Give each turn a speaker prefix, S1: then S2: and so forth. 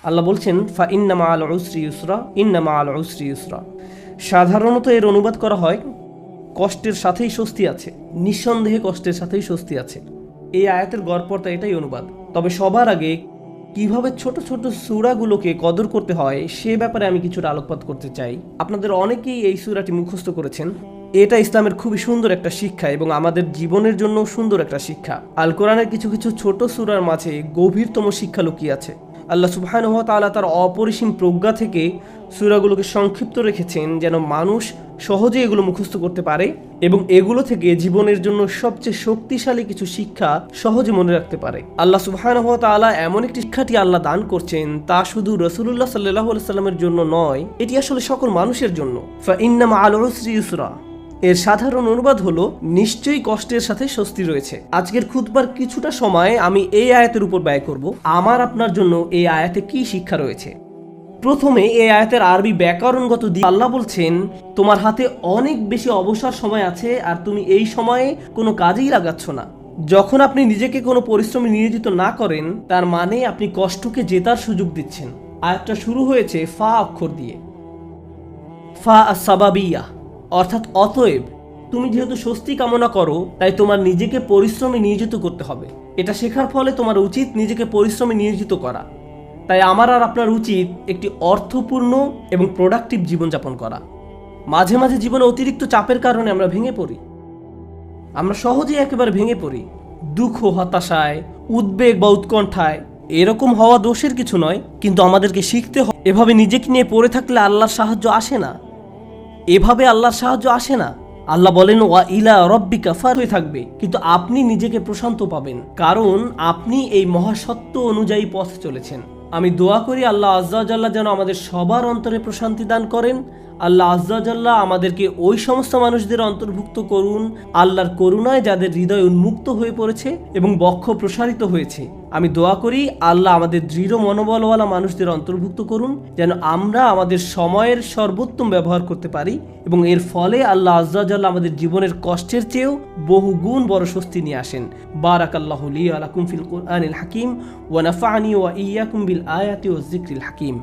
S1: আল্লাহ বলছেন ফা ইন্না মাআল উসরি ইউসরা, ইন্না মাআল উসরি ইউসরা। সাধারণত এর অনুবাদ করা হয় কষ্টের সাথেই স্বস্তি আছে, নিঃসন্দেহে কষ্টের সাথেই স্বস্তি আছে। এই আয়াতের গড়পড়তা এটাই অনুবাদ। তবে সবার আগে কিভাবে ছোট ছোট সূরাগুলোকে কদর করতে হয় সে ব্যাপারে আমি কিছুটা আলোকপাত করতে চাই। আপনাদের অনেকেই এই সূরাটি মুখস্থ করেছেন। এটা ইসলামের খুবই সুন্দর একটা শিক্ষা এবং আমাদের জীবনের জন্য সুন্দর একটা শিক্ষা। আল কোরআনের কিছু কিছু ছোট সূরার মাঝে গভীরতম শিক্ষা লুকিয়ে আছে। আল্লাহ সুবহানাহু ওয়া তাআলা তার অপরিসীম প্রজ্ঞা থেকে সূরাগুলোকে সংক্ষিপ্ত রেখেছেন যেন মানুষ সহজে এগুলো মুখস্থ করতে পারে এবং এগুলো থেকে জীবনের জন্য সবচেয়ে শক্তিশালী কিছু শিক্ষা সহজে মনে রাখতে পারে। আল্লাহ সুবহানাহু ওয়া তাআলা এমন একটি শিক্ষাটি আল্লাহ দান করছেন তা শুধু রাসূলুল্লাহ সাল্লাল্লাহু আলাইহি সাল্লামের জন্য নয়, এটি আসলে সকল মানুষের জন্য। ফা ইন্না মাআল উসরি ইউসরা এর সাধারণ অনুবাদ হলো নিশ্চয়ই কষ্টের সাথে স্বস্তি রয়েছে। আজকের খুতবার কিছুটা সময় আমি এই আয়াতের উপর ব্যয় করব। আমার আপনার জন্য এই আয়াতে কি শিক্ষা রয়েছে। প্রথমে এই আয়াতের আরবি ব্যাকরণগত দিক। আল্লাহ বলছেন তোমার হাতে অনেক বেশি অবসর সময় আছে আর তুমি এই সময়ে কোনো কাজেই লাগাচ্ছ না। যখন আপনি নিজেকে কোনো পরিশ্রমে নিয়োজিত না করেন তার মানে আপনি কষ্টকে জেতার সুযোগ দিচ্ছেন। আয়াতটা শুরু হয়েছে ফা অক্ষর দিয়ে, ফা আস-সাবাবিয়া, অর্থাৎ অতএব তুমি যেহেতু স্বস্তি কামনা করো তাই তোমার নিজেকে পরিশ্রমে নিয়োজিত করতে হবে। এটা শেখার ফলে তোমার উচিত নিজেকে পরিশ্রমে নিয়োজিত করা। তাই আমার আর আপনার উচিত একটি অর্থপূর্ণ এবং প্রোডাক্টিভ জীবনযাপন করা। মাঝে মাঝে জীবনে অতিরিক্ত চাপের কারণে আমরা ভেঙে পড়ি, আমরা সহজেই একেবারে ভেঙে পড়ি দুঃখ, হতাশায়, উদ্বেগ বা উৎকণ্ঠায়। এরকম হওয়া দোষের কিছু নয়, কিন্তু আমাদেরকে শিখতে হবে এভাবে নিজেকে নিয়ে পড়ে থাকলে আল্লাহর সাহায্য আসে না। এভাবে আল্লাহর সাহায্য আসে না। আল্লাহ বলেন ওয়া ইলা রব্বিকা ফার হয়ে থাকবে, কিন্তু আপনি নিজেকে প্রশান্ত পাবেন কারণ আপনি এই মহাসত্য অনুযায়ী পথ চলেছেন। আমি দোয়া করি আল্লাহ আজ্জা ওয়া জাল্লা যেন আমাদের সবার অন্তরে প্রশান্তি দান করেন। আল্লাহ আজ্জা ওয়া জাল্লা আমাদেরকে ওই সমস্ত মানুষদের অন্তর্ভুক্ত করুন আল্লাহর করুণায় যাদের হৃদয় উন্মুক্ত হয়ে পড়েছে এবং বক্ষ প্রসারিত হয়েছে। আমি দোয়া করি আল্লাহ আমাদের দৃঢ় মনোবলওয়ালা মানুষদের অন্তর্ভুক্ত করুন যেন আমরা আমাদের সময়ের সর্বোত্তম ব্যবহার করতে পারি এবং এর ফলে আল্লাহ আজ্জা ওয়া জাল্লা আমাদের জীবনের কষ্টের চেয়েও বহু গুণ বড় স্বস্তি নিয়ে আসেন। বারাকাল্লাহু লি ওয়া লাকুম ফিল কুরআনিল হাকিম ওয়া নাফা'নি ওয়া ইয়্যাকুম বিল আয়াতি ওয়াজ যিকরিল হাকিম।